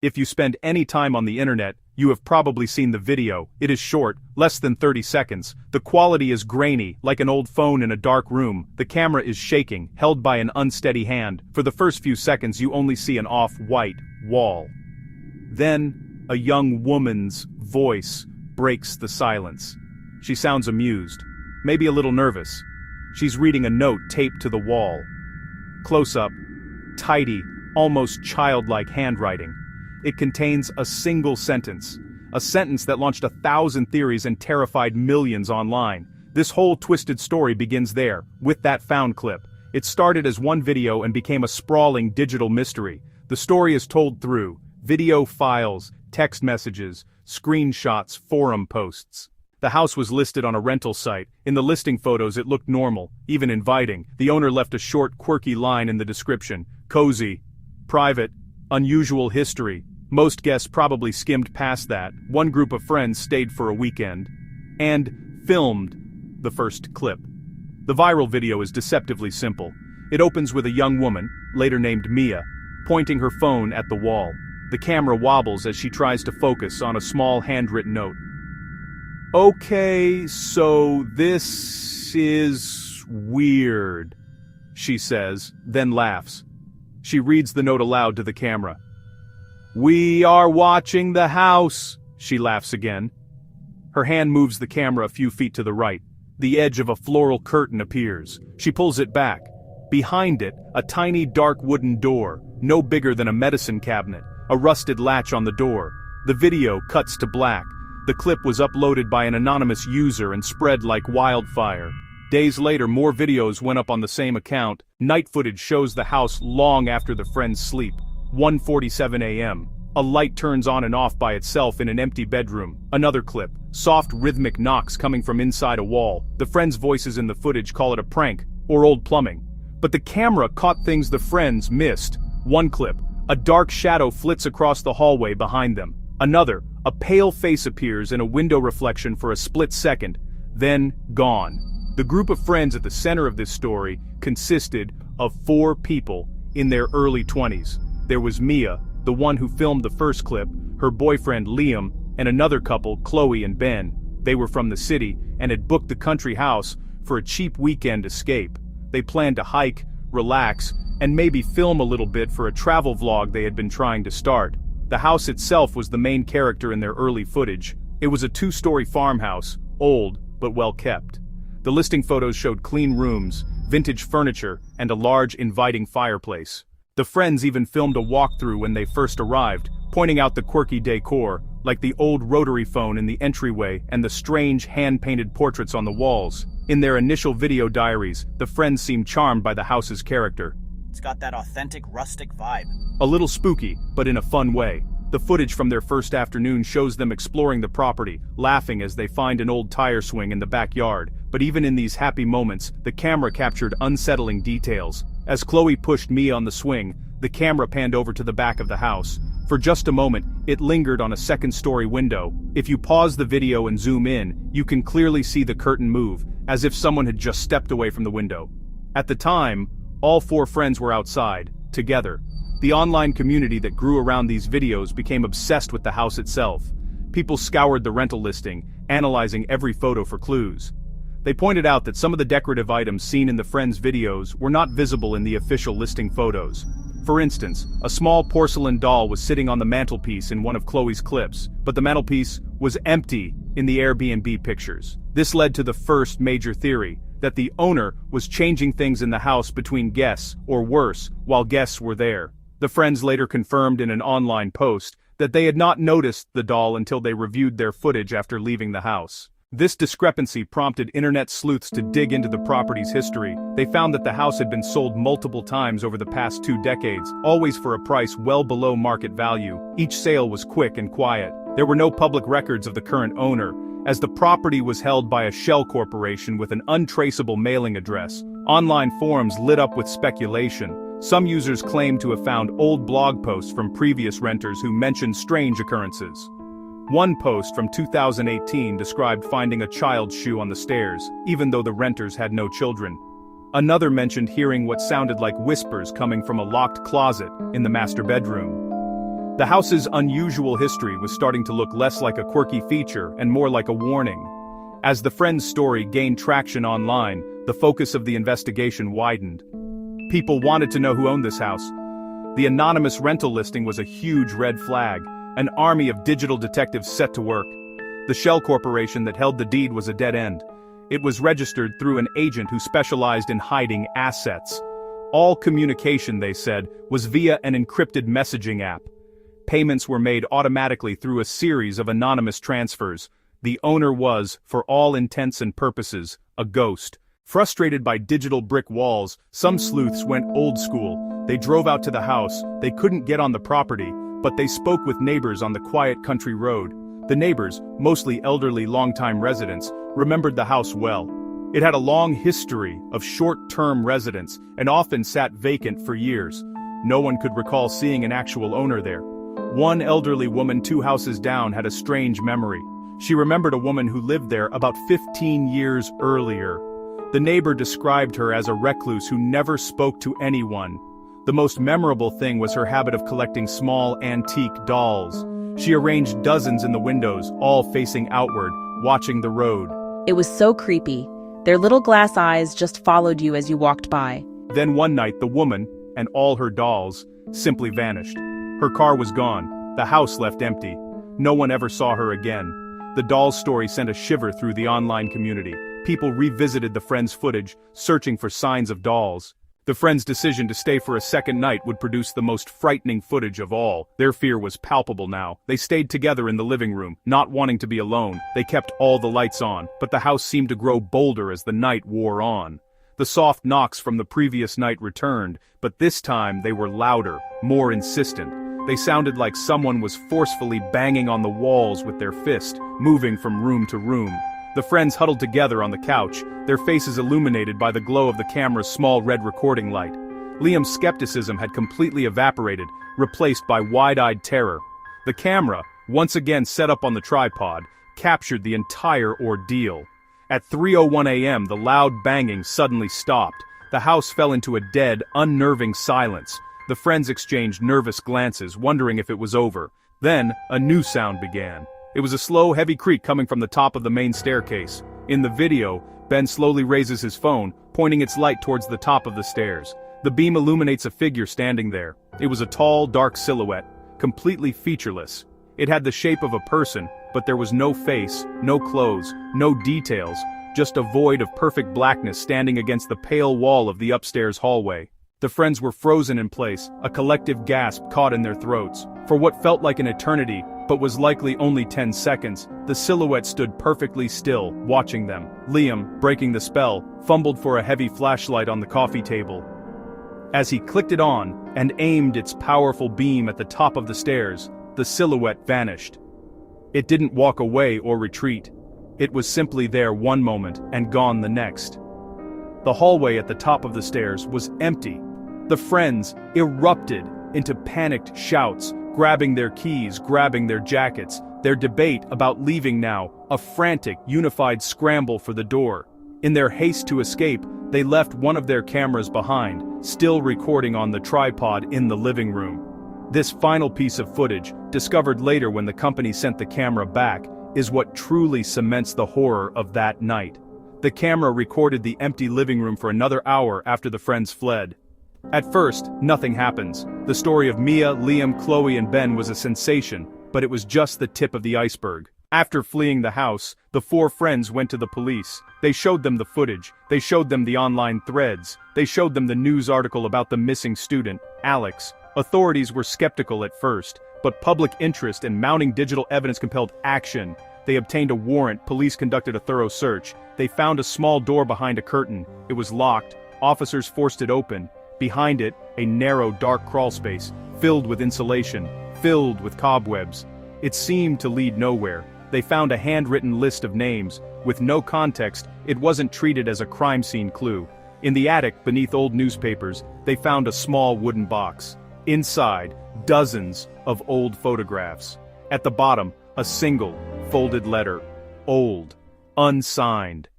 If you spend any time on the internet, you have probably seen the video. It is short, less than 30 seconds. The quality is grainy, like an old phone in a dark room. The camera is shaking, held by an unsteady hand. For the first few seconds you only see an off-white wall. Then, a young woman's voice breaks the silence. She sounds amused, maybe a little nervous. She's reading a note taped to the wall. Close up, tidy, almost childlike handwriting. It contains a single sentence. A sentence that launched 1,000 theories and terrified millions online. This whole twisted story begins there, with that found clip. It started as one video and became a sprawling digital mystery. The story is told through video files, text messages, screenshots, forum posts. The house was listed on a rental site. In the listing photos it looked normal, even inviting. The owner left a short, quirky line in the description. Cozy. Private. Unusual history. Most guests probably skimmed past that. One group of friends stayed for a weekend and filmed the first clip. The viral video is deceptively simple. It opens with a young woman, later named Mia, pointing her phone at the wall. The camera wobbles as she tries to focus on a small handwritten note. "Okay, so this is weird," she says, then laughs. She reads the note aloud to the camera. "We are watching the house," she laughs again. Her hand moves the camera a few feet to the right. The edge of a floral curtain appears. She pulls it back. Behind it, a tiny dark wooden door, no bigger than a medicine cabinet, a rusted latch on the door. The video cuts to black. The clip was uploaded by an anonymous user and spread like wildfire. Days later, more videos went up on the same account. Night footage shows the house long after the friends sleep. 1:47 a.m. A light turns on and off by itself in an empty bedroom. Another clip. Soft rhythmic knocks coming from inside a wall. The friends' voices in the footage call it a prank, or old plumbing. But the camera caught things the friends missed. One clip. A dark shadow flits across the hallway behind them. Another. A pale face appears in a window reflection for a split second, then gone. The group of friends at the center of this story consisted of 4 people in their early 20s. There was Mia, the one who filmed the first clip, her boyfriend Liam, and another couple, Chloe and Ben. They were from the city and had booked the country house for a cheap weekend escape. They planned to hike, relax, and maybe film a little bit for a travel vlog they had been trying to start. The house itself was the main character in their early footage. It was a 2-story farmhouse, old but well kept. The listing photos showed clean rooms, vintage furniture, and a large inviting fireplace. The friends even filmed a walkthrough when they first arrived, pointing out the quirky decor, like the old rotary phone in the entryway and the strange hand-painted portraits on the walls. In their initial video diaries, the friends seemed charmed by the house's character. "It's got that authentic rustic vibe." A little spooky, but in a fun way. The footage from their first afternoon shows them exploring the property, laughing as they find an old tire swing in the backyard. But even in these happy moments, the camera captured unsettling details. As Chloe pushed Mia on the swing, the camera panned over to the back of the house. For just a moment, it lingered on a second-story window. If you pause the video and zoom in, you can clearly see the curtain move, as if someone had just stepped away from the window. At the time, all 4 friends were outside, together. The online community that grew around these videos became obsessed with the house itself. People scoured the rental listing, analyzing every photo for clues. They pointed out that some of the decorative items seen in the friends' videos were not visible in the official listing photos. For instance, a small porcelain doll was sitting on the mantelpiece in one of Chloe's clips, but the mantelpiece was empty in the Airbnb pictures. This led to the first major theory, that the owner was changing things in the house between guests, or worse, while guests were there. The friends later confirmed in an online post that they had not noticed the doll until they reviewed their footage after leaving the house. This discrepancy prompted internet sleuths to dig into the property's history. They found that the house had been sold multiple times over the past 2 decades, always for a price well below market value. Each sale was quick and quiet. There were no public records of the current owner, as the property was held by a shell corporation with an untraceable mailing address. Online forums lit up with speculation. Some users claimed to have found old blog posts from previous renters who mentioned strange occurrences. One post from 2018 described finding a child's shoe on the stairs, even though the renters had no children. Another mentioned hearing what sounded like whispers coming from a locked closet in the master bedroom. The house's unusual history was starting to look less like a quirky feature and more like a warning. As the friend's story gained traction online, the focus of the investigation widened. People wanted to know who owned this house. The anonymous rental listing was a huge red flag, an army of digital detectives set to work. The shell corporation that held the deed was a dead end. It was registered through an agent who specialized in hiding assets. All communication, they said, was via an encrypted messaging app. Payments were made automatically through a series of anonymous transfers. The owner was, for all intents and purposes, a ghost. Frustrated by digital brick walls, some sleuths went old school. They drove out to the house. They couldn't get on the property, but they spoke with neighbors on the quiet country road. The neighbors, mostly elderly longtime residents, remembered the house well. It had a long history of short-term residents and often sat vacant for years. No one could recall seeing an actual owner there. One elderly woman 2 houses down had a strange memory. She remembered a woman who lived there about 15 years earlier. The neighbor described her as a recluse who never spoke to anyone. The most memorable thing was her habit of collecting small antique dolls. She arranged dozens in the windows, all facing outward, watching the road. It was so creepy. Their little glass eyes just followed you as you walked by. Then one night the woman, and all her dolls, simply vanished. Her car was gone, the house left empty. No one ever saw her again. The doll's story sent a shiver through the online community. People revisited the friends' footage, searching for signs of dolls. The friends' decision to stay for a second night would produce the most frightening footage of all. Their fear was palpable now. They stayed together in the living room, not wanting to be alone. They kept all the lights on, but the house seemed to grow bolder as the night wore on. The soft knocks from the previous night returned, but this time they were louder, more insistent. They sounded like someone was forcefully banging on the walls with their fist, moving from room to room. The friends huddled together on the couch, their faces illuminated by the glow of the camera's small red recording light. Liam's skepticism had completely evaporated, replaced by wide-eyed terror. The camera, once again set up on the tripod, captured the entire ordeal. At 3:01 a.m., the loud banging suddenly stopped. The house fell into a dead, unnerving silence. The friends exchanged nervous glances, wondering if it was over. Then, a new sound began. It was a slow, heavy creak coming from the top of the main staircase. In the video, Ben slowly raises his phone, pointing its light towards the top of the stairs. The beam illuminates a figure standing there. It was a tall, dark silhouette, completely featureless. It had the shape of a person, but there was no face, no clothes, no details, just a void of perfect blackness standing against the pale wall of the upstairs hallway. The friends were frozen in place, a collective gasp caught in their throats. For what felt like an eternity, but was likely only 10 seconds, the silhouette stood perfectly still, watching them. Liam, breaking the spell, fumbled for a heavy flashlight on the coffee table. As he clicked it on, and aimed its powerful beam at the top of the stairs, the silhouette vanished. It didn't walk away or retreat. It was simply there one moment and gone the next. The hallway at the top of the stairs was empty. The friends erupted into panicked shouts, grabbing their keys, grabbing their jackets, their debate about leaving now, a frantic, unified scramble for the door. In their haste to escape, they left one of their cameras behind, still recording on the tripod in the living room. This final piece of footage, discovered later when the company sent the camera back, is what truly cements the horror of that night. The camera recorded the empty living room for another hour after the friends fled. At first, nothing happens. The story of Mia, Liam, Chloe, and Ben was a sensation, but it was just the tip of the iceberg. After fleeing the house, the 4 friends went to the police. They showed them the footage. They showed them the online threads. They showed them the news article about the missing student, Alex. Authorities were skeptical at first, but public interest and mounting digital evidence compelled action. They obtained a warrant. Police conducted a thorough search. They found a small door behind a curtain. It was locked. Officers forced it open. Behind it, a narrow, dark crawlspace, filled with insulation, filled with cobwebs. It seemed to lead nowhere. They found a handwritten list of names. With no context, it wasn't treated as a crime scene clue. In the attic, beneath old newspapers, they found a small wooden box. Inside, dozens of old photographs. At the bottom, a single, folded letter. Old. Unsigned.